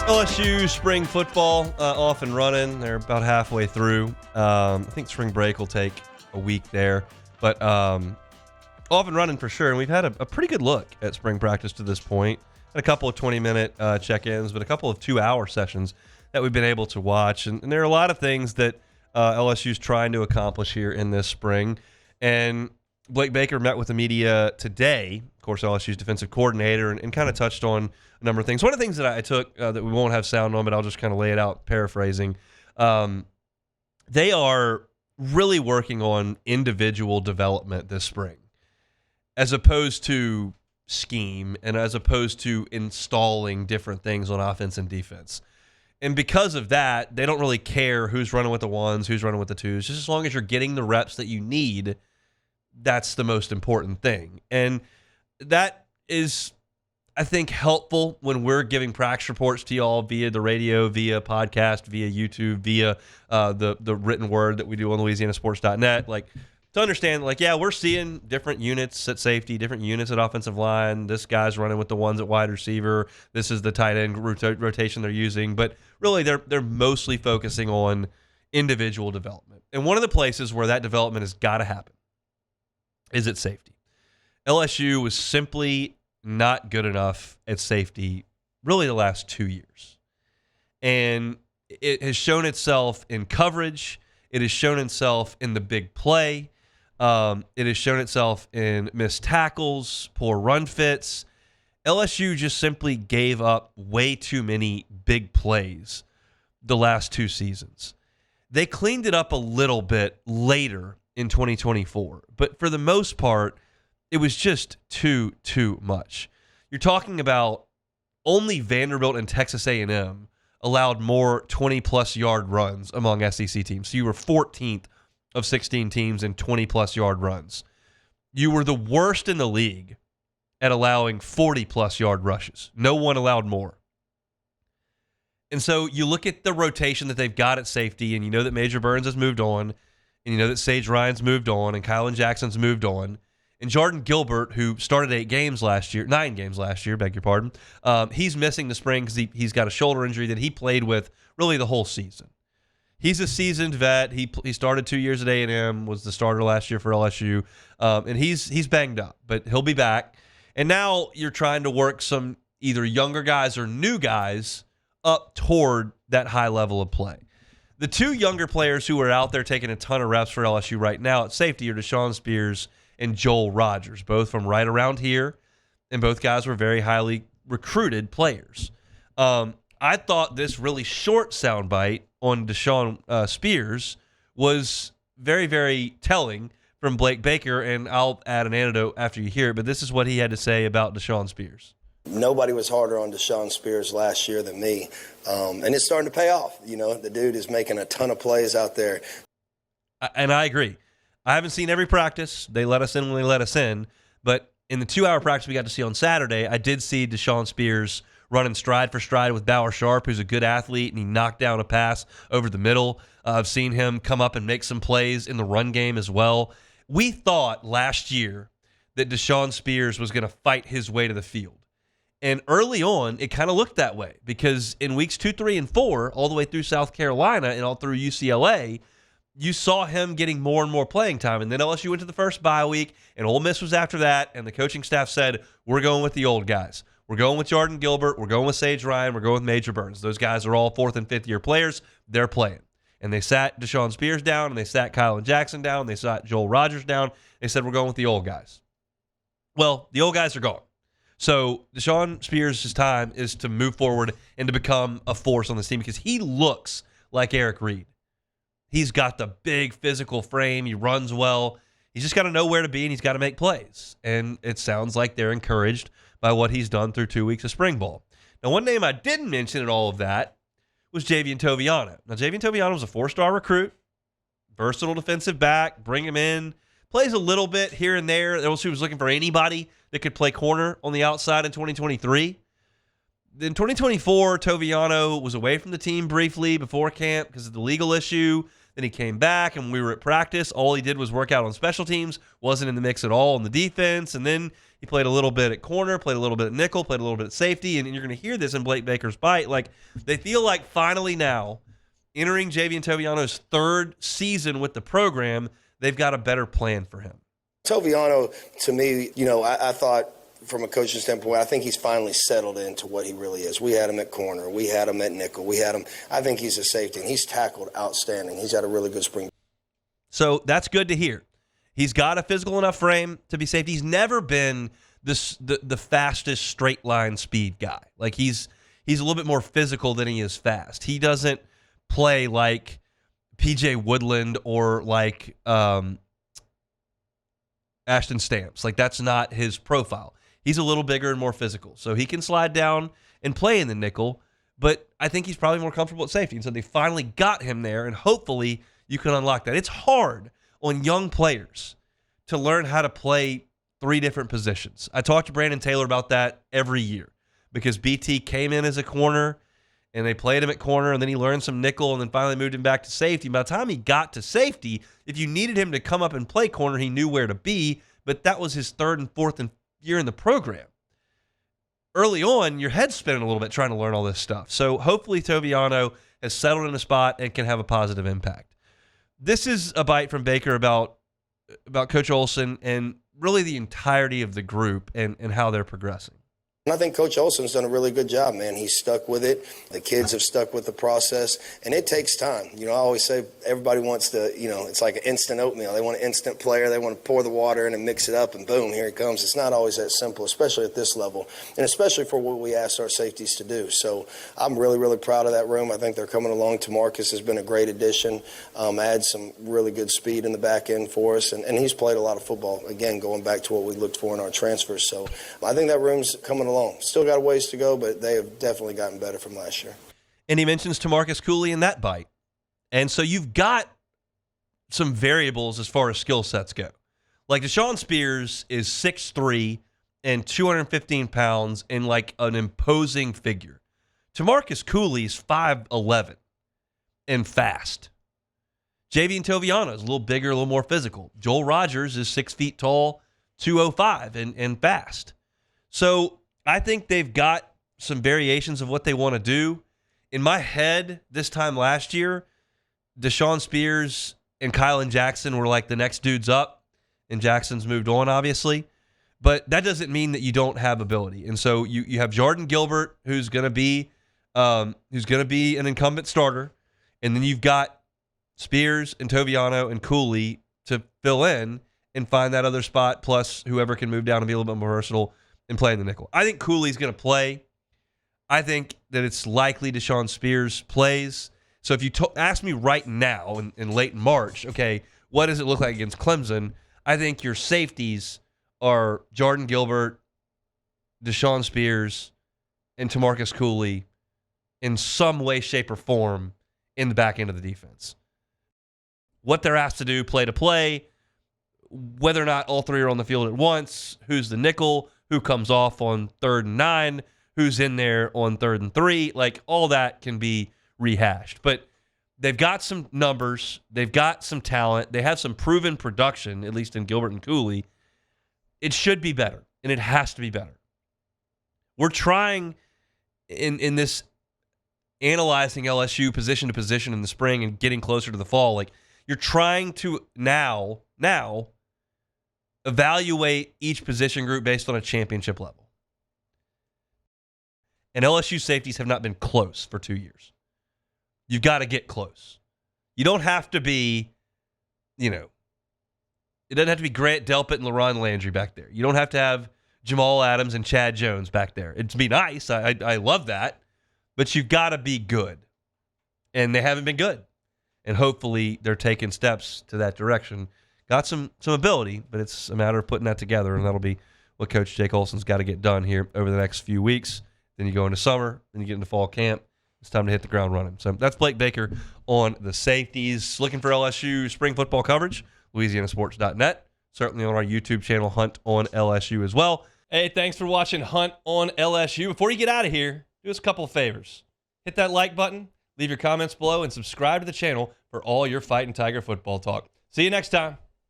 LSU spring football off and running. They're about halfway through. I think spring break will take a week there. But off and running for sure. And we've had a pretty good look at spring practice to this point. Had a couple of 20-minute check-ins, but a couple of 2-hour sessions that we've been able to watch. And there are a lot of things that LSU's trying to accomplish here in this spring. And Blake Baker met with the media today, of course, LSU's defensive coordinator, and kind of touched on a number of things. One of the things that I took that we won't have sound on, but I'll just kind of lay it out paraphrasing. They are really working on individual development this spring, as opposed to scheme and as opposed to installing different things on offense and defense. And because of that, they don't really care who's running with the ones, who's running with the twos. Just as long as you're getting the reps that you need, that's the most important thing. And that is, I think, helpful when we're giving practice reports to y'all via the radio, via podcast, via YouTube, via the written word that we do on LouisianaSports.net. Like, to understand, like, yeah, we're seeing different units at safety, different units at offensive line. This guy's running with the ones at wide receiver. This is the tight end rotation they're using. But really, they're mostly focusing on individual development. And one of the places where that development has got to happen is at safety. LSU was simply not good enough at safety really the last 2 years. And it has shown itself in coverage. It has shown itself in the big play. It has shown itself in missed tackles, poor run fits. LSU just simply gave up way too many big plays the last 2 seasons. They cleaned it up a little bit later in 2024, but for the most part, it was just too much. You're talking about only Vanderbilt and Texas A&M allowed more 20-plus yard runs among SEC teams. So you were 14th of 16 teams in 20-plus yard runs. You were the worst in the league at allowing 40-plus yard rushes. No one allowed more. And so you look at the rotation that they've got at safety, and you know that Major Burns has moved on, and you know that Sage Ryan's moved on, and Kylan Jackson's moved on. And Jordan Gilbert, who started 9 games last year, beg your pardon, he's missing the spring because he's got a shoulder injury that he played with really the whole season. He's a seasoned vet. He started 2 years at A&M, was the starter last year for LSU, and he's banged up, but he'll be back. And now you're trying to work some either younger guys or new guys up toward that high level of play. The 2 younger players who are out there taking a ton of reps for LSU right now at safety are Dashawn Spears and Joel Rodgers, both from right around here, and both guys were very highly recruited players. I thought this really short soundbite on Dashawn Spears was very, very telling from Blake Baker, and I'll add an anecdote after you hear it, but this is what he had to say about Dashawn Spears. Nobody was harder on Dashawn Spears last year than me, and it's starting to pay off. You know, the dude is making a ton of plays out there. And I agree. I haven't seen every practice. They let us in when they let us in. But in the 2-hour practice we got to see on Saturday, I did see Dashawn Spears running stride for stride with Bauer Sharp, who's a good athlete, and he knocked down a pass over the middle. I've seen him come up and make some plays in the run game as well. We thought last year that Dashawn Spears was going to fight his way to the field. And early on, it kind of looked that way because in weeks 2, 3, and 4, all the way through South Carolina and all through UCLA, you saw him getting more and more playing time. And then LSU went to the first bye week, and Ole Miss was after that, and the coaching staff said, we're going with the old guys. We're going with Jordan Gilbert. We're going with Sage Ryan. We're going with Major Burns. Those guys are all 4th and 5th year players. They're playing. And they sat Dashawn Spears down, and they sat Kylan Jackson down, and they sat Joel Rodgers down. They said, we're going with the old guys. Well, the old guys are gone. So Dashawn Spears' time is to move forward and to become a force on this team because he looks like Eric Reed. He's got the big physical frame. He runs well. He's just got to know where to be, and he's got to make plays. And it sounds like they're encouraged by what he's done through 2 weeks of spring ball. Now, one name I didn't mention in all of that was Javien Toviano. Now, Javien Toviano was a 4-star recruit, versatile defensive back, bring him in, plays a little bit here and there. LSU was looking for anybody that could play corner on the outside in 2023. In 2024, Toviano was away from the team briefly before camp because of the legal issue. Then he came back, and we were at practice. All he did was work out on special teams, wasn't in the mix at all on the defense. And then he played a little bit at corner, played a little bit at nickel, played a little bit at safety. And you're going to hear this in Blake Baker's bite. Like, they feel like finally now, entering Javien Toviano's third season with the program, they've got a better plan for him. Toviano, to me, I thought from a coaching standpoint, I think he's finally settled into what he really is. We had him at corner. We had him at nickel. I think he's a safety, and he's tackled outstanding. He's had a really good spring. So that's good to hear. He's got a physical enough frame to be safety. He's never been the fastest straight line speed guy. Like, he's a little bit more physical than he is fast. He doesn't play like PJ Woodland or like Ashton Stamps. Like, that's not his profile. He's a little bigger and more physical, so he can slide down and play in the nickel, but I think he's probably more comfortable at safety, and so they finally got him there, and hopefully you can unlock that. It's hard on young players to learn how to play three different positions. I talk to Brandon Taylor about that every year because BT came in as a corner, and they played him at corner, and then he learned some nickel, and then finally moved him back to safety. By the time he got to safety, if you needed him to come up and play corner, he knew where to be, but that was his third and fourth year in the program. Early on, your head's spinning a little bit trying to learn all this stuff. So hopefully Toviano has settled in a spot and can have a positive impact. This is a bite from Baker about Coach Olsen and really the entirety of the group and how they're progressing. And I think Coach Olsen's done a really good job, man. He's stuck with it. The kids have stuck with the process, and it takes time. I always say everybody wants to, it's like an instant oatmeal. They want an instant player. They want to pour the water in and mix it up, and boom, here it comes. It's not always that simple, especially at this level, and especially for what we asked our safeties to do. So I'm really, really proud of that room. I think they're coming along. Tamarcus has been a great addition. Adds some really good speed in the back end for us, and he's played a lot of football, again, going back to what we looked for in our transfers. So I think that room's coming along. Still got a ways to go, but they have definitely gotten better from last year. And he mentions Tamarcus Cooley in that bite. And so you've got some variables as far as skill sets go. Like, Dashawn Spears is 6'3" and 215 pounds and like an imposing figure. Tamarcus Cooley's 5'11" and fast. Javien Toviano is a little bigger, a little more physical. Joel Rodgers is 6 feet tall, 205 and fast. So I think they've got some variations of what they want to do. In my head, this time last year, Dashawn Spears and Kylan Jackson were like the next dudes up, and Jackson's moved on, obviously. But that doesn't mean that you don't have ability. And so you have Jordan Gilbert, who's going to be an incumbent starter, and then you've got Spears and Toviano and Cooley to fill in and find that other spot, plus whoever can move down and be a little bit more versatile and play in the nickel. I think Cooley's going to play. I think that it's likely Dashawn Spears plays. So if you ask me right now in late March, okay, what does it look like against Clemson? I think your safeties are Jordan Gilbert, Dashawn Spears, and Tamarcus Cooley in some way, shape, or form in the back end of the defense. What they're asked to do, play to play, whether or not all three are on the field at once, who's the nickel, who comes off on 3rd and 9, who's in there on 3rd and 3, like all that can be rehashed. But they've got some numbers, they've got some talent, they have some proven production, at least in Gilbert and Cooley. It should be better, and it has to be better. We're trying in this analyzing LSU position to position in the spring and getting closer to the fall, like you're trying to now evaluate each position group based on a championship level. And LSU safeties have not been close for 2 years. You've got to get close. You don't have to be, it doesn't have to be Grant Delpit and LaRon Landry back there. You don't have to have Jamal Adams and Chad Jones back there. It'd be nice. I love that. But you've got to be good. And they haven't been good. And hopefully they're taking steps to that direction. Got some ability, but it's a matter of putting that together, and that'll be what Coach Jake Olsen's got to get done here over the next few weeks. Then you go into summer, then you get into fall camp. It's time to hit the ground running. So that's Blake Baker on the safeties. Looking for LSU spring football coverage, LouisianaSports.net. Certainly on our YouTube channel, Hunt on LSU as well. Hey, thanks for watching Hunt on LSU. Before you get out of here, do us a couple of favors. Hit that like button. Leave your comments below and subscribe to the channel for all your Fighting Tiger football talk. See you next time.